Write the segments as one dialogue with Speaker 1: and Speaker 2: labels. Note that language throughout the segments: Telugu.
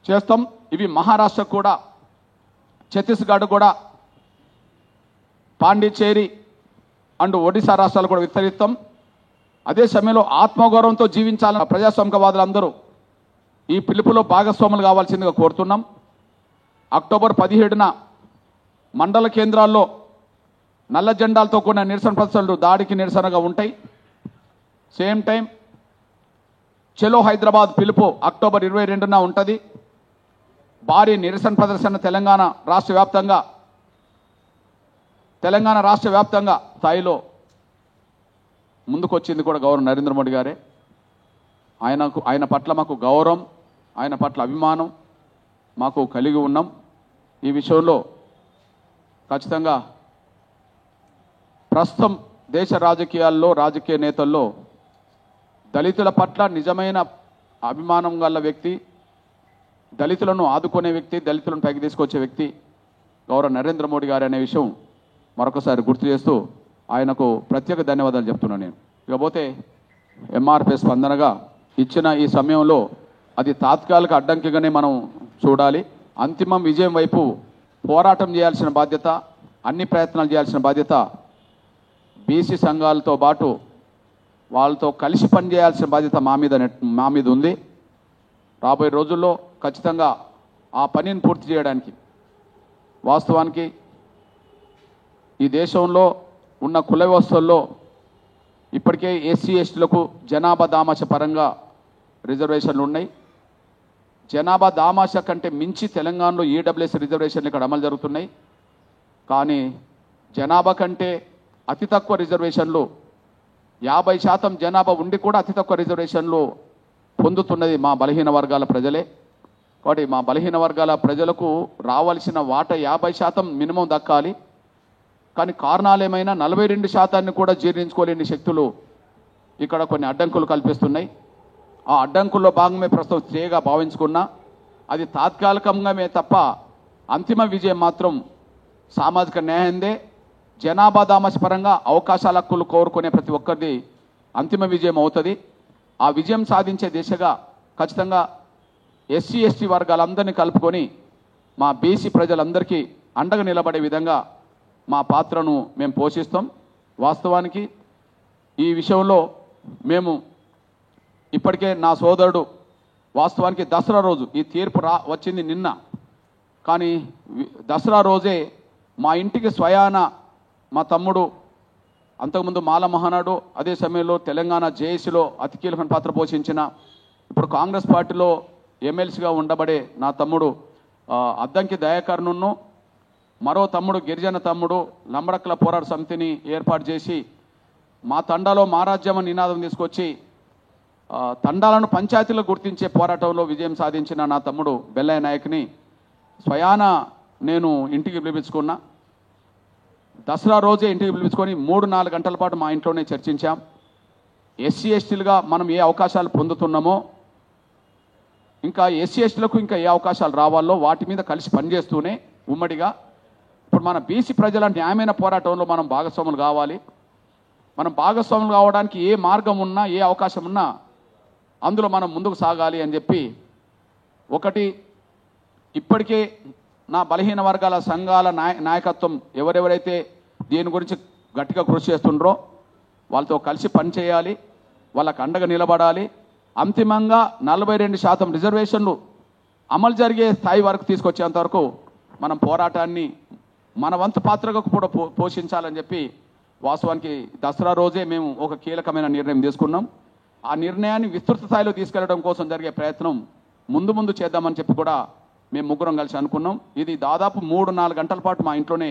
Speaker 1: చేస్తాం. ఇవి మహారాష్ట్ర కూడా, ఛత్తీస్గఢ్ కూడా, పాండిచేరి అండ్ ఒడిశా రాష్ట్రాలు కూడా విస్తరిస్తాం. అదే సమయంలో ఆత్మగౌరవంతో జీవించాలని ప్రజాస్వామికవాదులందరూ ఈ పిలుపులో భాగస్వాములు కావాల్సిందిగా కోరుతున్నాం. అక్టోబర్ 17న మండల కేంద్రాల్లో నల్ల జెండాలతో కూడిన నిరసన ప్రదర్శనలు దాడికి నిరసనగా ఉంటాయి. సేమ్ టైం చలో హైదరాబాద్ పిలుపు అక్టోబర్ 22న ఉంటుంది. భారీ నిరసన ప్రదర్శన తెలంగాణ రాష్ట్ర వ్యాప్తంగా స్థాయిలో ముందుకొచ్చింది కూడా గవర్నర్ నరేంద్ర మోడీ గారే. ఆయన పట్ల మాకు గౌరవం, ఆయన పట్ల అభిమానం మాకు కలిగి ఉన్నాం. ఈ విషయంలో ఖచ్చితంగా ప్రస్తుతం దేశ రాజకీయాల్లో, రాజకీయ నేతల్లో దళితుల పట్ల నిజమైన అభిమానం గల వ్యక్తి, దళితులను ఆదుకునే వ్యక్తి, దళితులను పైకి తీసుకొచ్చే వ్యక్తి గౌరవ నరేంద్ర మోడీ గారు అనే విషయం మరొకసారి గుర్తు చేస్తూ ఆయనకు ప్రత్యేక ధన్యవాదాలు చెప్తున్నాను నేను. ఇకపోతే ఎంఆర్పీ స్పందనగా ఇచ్చిన ఈ సమయంలో అది తాత్కాలిక అడ్డంకిగానే మనం చూడాలి. అంతిమం విజయం వైపు పోరాటం చేయాల్సిన బాధ్యత, అన్ని ప్రయత్నాలు చేయాల్సిన బాధ్యత బీసీ సంఘాలతో పాటు వాళ్ళతో కలిసి పనిచేయాల్సిన బాధ్యత మా మీద ఉంది. రాబోయే రోజుల్లో ఖచ్చితంగా ఆ పనిని పూర్తి చేయడానికి వాస్తవానికి ఈ దేశంలో ఉన్న కుల వ్యవస్థల్లో ఇప్పటికే ఎస్సీ ఎస్టీలకు జనాభా దామాష పరంగా రిజర్వేషన్లు ఉన్నాయి. జనాభా దామాష కంటే మించి తెలంగాణలో ఈడబ్ల్యూఎస్ రిజర్వేషన్లు ఇక్కడ అమలు జరుగుతున్నాయి. కానీ జనాభా కంటే అతి తక్కువ రిజర్వేషన్లు 50% జనాభా ఉండి కూడా అతి తక్కువ రిజర్వేషన్లు పొందుతున్నది మా బలహీన వర్గాల ప్రజలే. కాబట్టి మా బలహీన వర్గాల ప్రజలకు రావాల్సిన వాటా 50% మినిమం దక్కాలి. కానీ కారణాలు ఏమైనా 42% కూడా జీర్ణించుకోలేని శక్తులు ఇక్కడ కొన్ని అడ్డంకులు కల్పిస్తున్నాయి. ఆ అడ్డంకుల్లో భాగమే ప్రస్తుతం స్టేగా భావించుకున్నా అది తాత్కాలికంగామే తప్ప అంతిమ విజయం మాత్రం సామాజిక న్యాయందే. జనాభా దామాష పరంగా అవకాశాల హక్కులు కోరుకునే ప్రతి ఒక్కరిది అంతిమ విజయం అవుతుంది. ఆ విజయం సాధించే దిశగా ఖచ్చితంగా ఎస్సీ ఎస్టీ వర్గాలందరినీ కలుపుకొని మా బీసీ ప్రజలందరికీ అండగా నిలబడే విధంగా మా పాత్రను మేము పోషిస్తాం. వాస్తవానికి ఈ విషయంలో మేము ఇప్పటికే నా సోదరుడు వాస్తవానికి దసరా రోజు ఈ తీర్పు వచ్చింది నిన్న, కానీ దసరా రోజే మా ఇంటికి స్వయాన మా తమ్ముడు అంతకుముందు మాల మహానాడు, అదే సమయంలో తెలంగాణ జేఏసీలో అతి కీలకమైన పాత్ర పోషించిన, ఇప్పుడు కాంగ్రెస్ పార్టీలో ఎమ్మెల్సీగా ఉండబడే నా తమ్ముడు అద్దంకి దయాకర్ను, మరో తమ్ముడు గిరిజన తమ్ముడు లంబడక్కల పోరాట సమితిని ఏర్పాటు చేసి మా తండాలో మా రాజ్యం నినాదం తీసుకొచ్చి తండాలను పంచాయతీలో గుర్తించే పోరాటంలో విజయం సాధించిన నా తమ్ముడు బెల్లయ్య నాయక్ని స్వయాన నేను ఇంటికి పిలిపించుకున్నా. దసరా రోజే ఇంటికి పిలిపించుకొని 3-4 గంటల పాటు మా ఇంట్లోనే చర్చించాం. ఎస్సీ ఎస్టీలుగా మనం ఏ అవకాశాలు పొందుతున్నామో, ఇంకా ఎస్సీ ఎస్టీలకు ఇంకా ఏ అవకాశాలు రావాలో వాటి మీద కలిసి పనిచేస్తూనే ఉమ్మడిగా ఇప్పుడు మన బీసీ ప్రజల న్యాయమైన పోరాటంలో మనం భాగస్వాములు కావాలి. మనం భాగస్వాములు కావడానికి ఏ మార్గం ఉన్నా, ఏ అవకాశం ఉన్నా అందులో మనం ముందుకు సాగాలి అని చెప్పి ఒకటి ఇప్పటికే నా బలహీన వర్గాల సంఘాల నాయకత్వం ఎవరెవరైతే దీని గురించి గట్టిగా కృషి చేస్తుండ్రో వాళ్ళతో కలిసి పనిచేయాలి, వాళ్ళకు అండగా నిలబడాలి. అంతిమంగా 42% రిజర్వేషన్లు అమలు జరిగే స్థాయి వరకు తీసుకొచ్చేంత వరకు మనం పోరాటాన్ని మన వంతు పాత్రగా కూడా పోషించాలని చెప్పి వాస్తవానికి దసరా రోజే మేము ఒక కీలకమైన నిర్ణయం తీసుకున్నాం. ఆ నిర్ణయాన్ని విస్తృత స్థాయిలో తీసుకెళ్లడం కోసం జరిగే ప్రయత్నం ముందు చేద్దామని చెప్పి కూడా మేము ముగ్గురం కలిసి అనుకున్నాం. ఇది దాదాపు 3-4 గంటల పాటు మా ఇంట్లోనే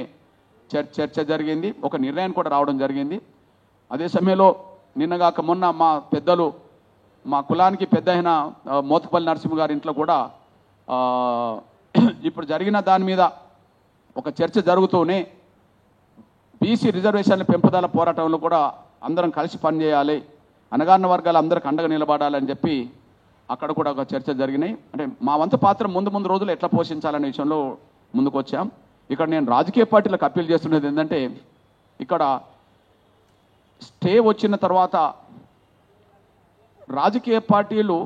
Speaker 1: చర్చ జరిగింది, ఒక నిర్ణయం కూడా రావడం జరిగింది. అదే సమయంలో నిన్నగాక మొన్న మా పెద్దలు, మా కులానికి పెద్ద అయిన మోత్కుపల్లి నరసింహ గారి ఇంట్లో కూడా ఇప్పుడు జరిగిన దాని మీద ఒక చర్చ జరుగుతూనే బీసీ రిజర్వేషన్ల పెంపుదల పోరాటంలో కూడా అందరం కలిసి పనిచేయాలి, అణగారిన వర్గాలు అందరికి అండగా నిలబడాలని చెప్పి అక్కడ కూడా ఒక చర్చ జరిగినాయి. అంటే మా వంతు పాత్ర ముందు రోజులు ఎట్లా పోషించాలనే విషయంలో ముందుకు వచ్చాం. ఇక్కడ నేను రాజకీయ పార్టీలకు అప్పీల్ చేస్తున్నది ఏంటంటే, ఇక్కడ స్టే వచ్చిన తర్వాత రాజకీయ పార్టీలు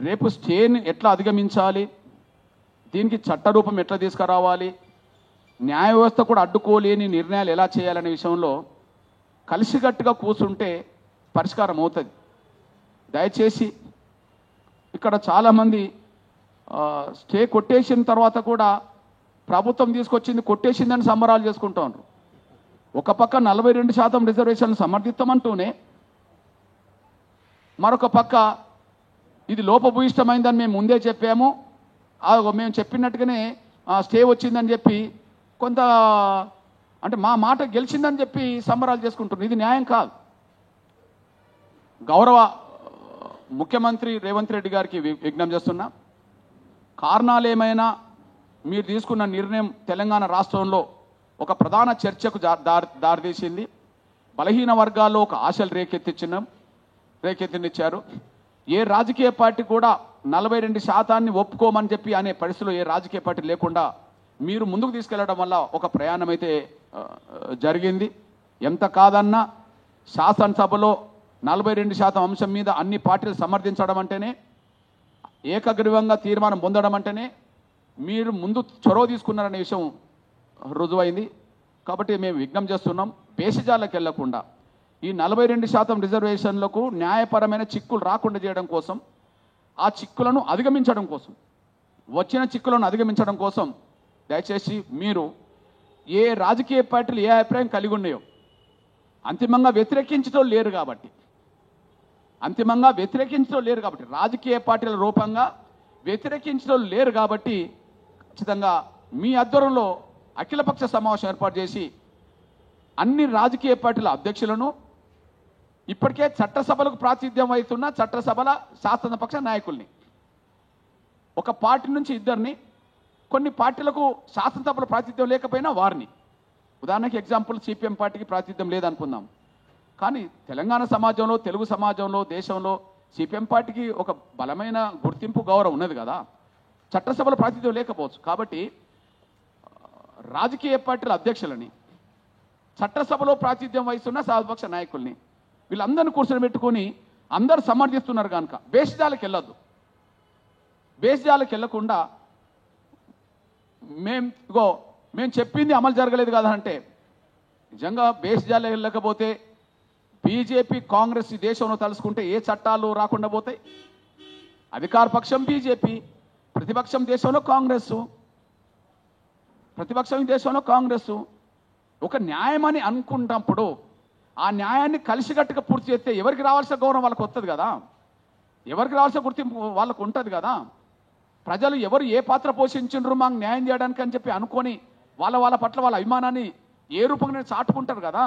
Speaker 1: రేపు స్టేని ఎట్లా అధిగమించాలి, దీనికి చట్టరూపం ఎట్లా తీసుకురావాలి, న్యాయ వ్యవస్థ కూడా అడ్డుకోలేని నిర్ణయాలు ఎలా చేయాలనే విషయంలో కలిసికట్టుగా కూర్చుంటే పరిష్కారం అవుతుంది. దయచేసి ఇక్కడ చాలామంది స్టే కొట్టేసిన తర్వాత కూడా ప్రభుత్వం తీసుకొచ్చింది కొట్టేసిందని సంబరాలు చేసుకుంటూ ఉంటారు. ఒక పక్క 42% రిజర్వేషన్లు సమర్థిస్తామంటూనే మరొక పక్క ఇది లోపభూయిష్టమైందని మేము ముందే చెప్పాము, మేము చెప్పినట్టుగానే స్టే వచ్చిందని చెప్పి కొంత అంటే మా మాట గెలిచిందని చెప్పి సంబరాలు చేసుకుంటున్నారు. ఇది న్యాయం కాదు. గౌరవ ముఖ్యమంత్రి రేవంత్ రెడ్డి గారికి విజ్ఞప్తి చేస్తున్నా, కారణాలు ఏమైనా మీరు తీసుకున్న నిర్ణయం తెలంగాణ రాష్ట్రంలో ఒక ప్రధాన చర్చకు దారితీసింది. బలహీన వర్గాల్లో ఒక ఆశలు రేకెత్తినిచ్చారు. ఏ రాజకీయ పార్టీ కూడా 42% ఒప్పుకోమని చెప్పి అనే పరిస్థితిలో ఏ రాజకీయ పార్టీ లేకుండా మీరు ముందుకు తీసుకెళ్లడం వల్ల ఒక ప్రయాణం అయితే జరిగింది. ఎంత కాదన్నా శాసనసభలో 42% అంశం మీద అన్ని పార్టీలు సమర్థించడం అంటేనే, ఏకగ్రీవంగా తీర్మానం పొందడం అంటేనే మీరు ముందు చొరవ తీసుకున్నారనే విషయం రుజువైంది. కాబట్టి మేము విజ్ఞప్తి చేస్తున్నాం, బేసిజాలకు వెళ్లకుండా ఈ 42% రిజర్వేషన్లకు న్యాయపరమైన చిక్కులు రాకుండా చేయడం కోసం, ఆ చిక్కులను అధిగమించడం కోసం, వచ్చిన చిక్కులను అధిగమించడం కోసం దయచేసి మీరు ఏ రాజకీయ పార్టీలు ఏ అభిప్రాయం కలిగి ఉన్నాయో అంతిమంగా వ్యతిరేకించడం లేరు కాబట్టి రాజకీయ పార్టీల రూపంగా వ్యతిరేకించడం లేరు కాబట్టి ఖచ్చితంగా మీ ఆధ్వర్యంలో అఖిలపక్ష సమావేశం ఏర్పాటు చేసి అన్ని రాజకీయ పార్టీల అధ్యక్షులను, ఇప్పటికే చట్టసభలకు ప్రాతినిధ్యం వహిస్తున్న చట్టసభల శాసనపక్ష నాయకుల్ని, ఒక పార్టీ నుంచి ఇద్దరిని, కొన్ని పార్టీలకు శాసనసభల ప్రాతినిధ్యం లేకపోయినా వారిని, ఉదాహరణకి ఎగ్జాంపుల్ సిపిఎం పార్టీకి ప్రాతినిధ్యం లేదనుకుందాం, కానీ తెలంగాణ సమాజంలో, తెలుగు సమాజంలో, దేశంలో సిపిఎం పార్టీకి ఒక బలమైన గుర్తింపు, గౌరవం ఉన్నది కదా. చట్టసభల ప్రాతినిధ్యం లేకపోవచ్చు. కాబట్టి రాజకీయ పార్టీల అధ్యక్షులని, చట్టసభలో ప్రాతినిధ్యం వహిస్తున్న శాసనపక్ష నాయకుల్ని, వీళ్ళందరినీ కూర్చొని పెట్టుకొని అందరూ సమర్థిస్తున్నారు కనుక బేసిజాలకు వెళ్ళొద్దు. బేసిజాలకు వెళ్ళకుండా మేము చెప్పింది అమలు జరగలేదు కదా అంటే, నిజంగా బేసిజాలకు వెళ్ళకపోతే బీజేపీ, కాంగ్రెస్ ఈ దేశంలో తలుసుకుంటే ఏ చట్టాలు రాకుండా పోతాయి? అధికార పక్షం బీజేపీ, ప్రతిపక్షం దేశంలో కాంగ్రెస్. ఒక న్యాయం అని అనుకుంటున్నప్పుడు ఆ న్యాయాన్ని కలిసికట్టుగా పూర్తి చేస్తే ఎవరికి రావాల్సిన గౌరవం వాళ్ళకు వస్తుంది కదా, ఎవరికి రావాల్సిన గుర్తింపు వాళ్ళకు ఉంటుంది కదా. ప్రజలు ఎవరు ఏ పాత్ర పోషించిండ్రు మాకు న్యాయం చేయడానికి అని చెప్పి అనుకొని వాళ్ళ పట్ల వాళ్ళ అభిమానాన్ని ఏ రూపంగా చాటుకుంటారు కదా.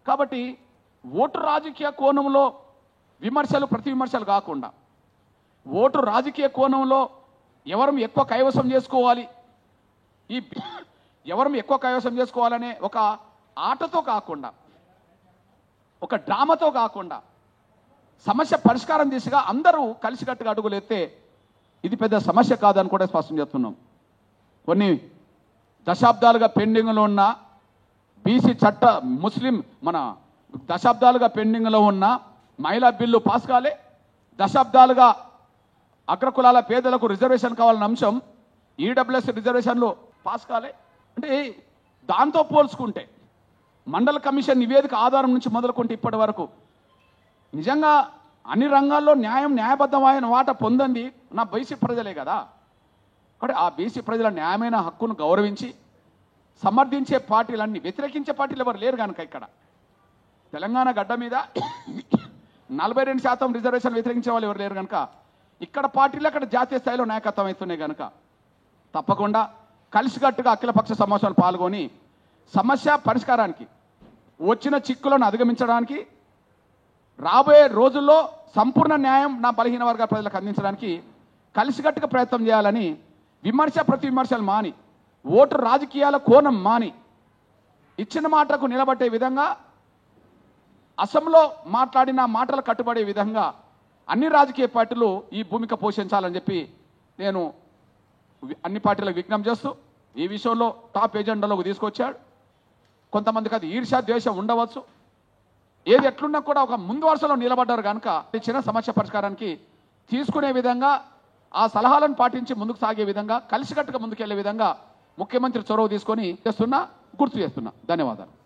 Speaker 1: కాబట్టి ఓటు రాజకీయ కోణంలో విమర్శలు, ప్రతి విమర్శలు కాకుండా, ఓటు రాజకీయ కోణంలో ఎవరు ఎక్కువ కైవసం చేసుకోవాలనే ఒక ఆటతో కాకుండా, ఒక డ్రామాతో కాకుండా సమస్య పరిష్కారం దిశగా అందరూ కలిసికట్టుగా అడుగులెత్తే ఇది పెద్ద సమస్య కాదని కూడా స్పష్టం చేస్తున్నాం. కొన్ని దశాబ్దాలుగా పెండింగ్లో ఉన్న బీసీ దశాబ్దాలుగా పెండింగ్లో ఉన్న మహిళా బిల్లు పాస్ కాలే, దశాబ్దాలుగా అగ్రకులాల పేదలకు రిజర్వేషన్ కావాలన్న అంశం, ఈడబ్ల్యూఎస్ రిజర్వేషన్లు పాస్ కాలే. అంటే దాంతో పోల్చుకుంటే మండల కమిషన్ నివేదిక ఆధారం నుంచి మొదలుకుంటే ఇప్పటి వరకు నిజంగా అన్ని రంగాల్లో న్యాయబద్ధమైన వాటా పొందండి నా బీసీ ప్రజలే కదా. కాబట్టి ఆ బీసీ ప్రజల న్యాయమైన హక్కును గౌరవించి సమర్థించే పార్టీలన్నీ, వ్యతిరేకించే పార్టీలు ఎవరు లేరు కనుక ఇక్కడ తెలంగాణ గడ్డ మీద 42% రిజర్వేషన్ వ్యతిరేకించే వాళ్ళు ఎవరు లేరు కనుక ఇక్కడ పార్టీలు అక్కడ జాతీయ స్థాయిలో నాయకత్వం అవుతున్నాయి కనుక తప్పకుండా కలిసికట్టుగా అఖిలపక్ష సమావేశాలు పాల్గొని సమస్య పరిష్కారానికి, వచ్చిన చిక్కులను అధిగమించడానికి, రాబోయే రోజుల్లో సంపూర్ణ న్యాయం నా బలహీన వర్గాల ప్రజలకు అందించడానికి కలిసికట్టుగా ప్రయత్నం చేయాలని, ప్రతి విమర్శలు మాని, ఓటు రాజకీయాల కోణం మాని, ఇచ్చిన మాటకు నిలబట్టే విధంగా, అసెంబ్లీలో మాట్లాడిన మాటలు కట్టుబడే విధంగా అన్ని రాజకీయ పార్టీలు ఈ భూమిక పోషించాలని చెప్పి నేను అన్ని పార్టీలకు విజ్ఞప్తి చేస్తూ, ఈ విషయంలో టాప్ ఎజెండాలోకి తీసుకొచ్చాడు. కొంతమందికి అది ఈర్ష్య, ద్వేషం ఉండవచ్చు, ఏది ఎట్లున్నా కూడా ఒక ముందు వరుసలో నిలబడ్డారు కనుక ఇచ్చిన సమస్య పరిష్కారానికి తీసుకునే విధంగా ఆ సలహాలను పాటించి ముందుకు సాగే విధంగా కలిసికట్టుగా ముందుకెళ్లే విధంగా ముఖ్యమంత్రి చొరవ తీసుకొని చేస్తున్నా గుర్తు చేస్తున్నా. ధన్యవాదాలు.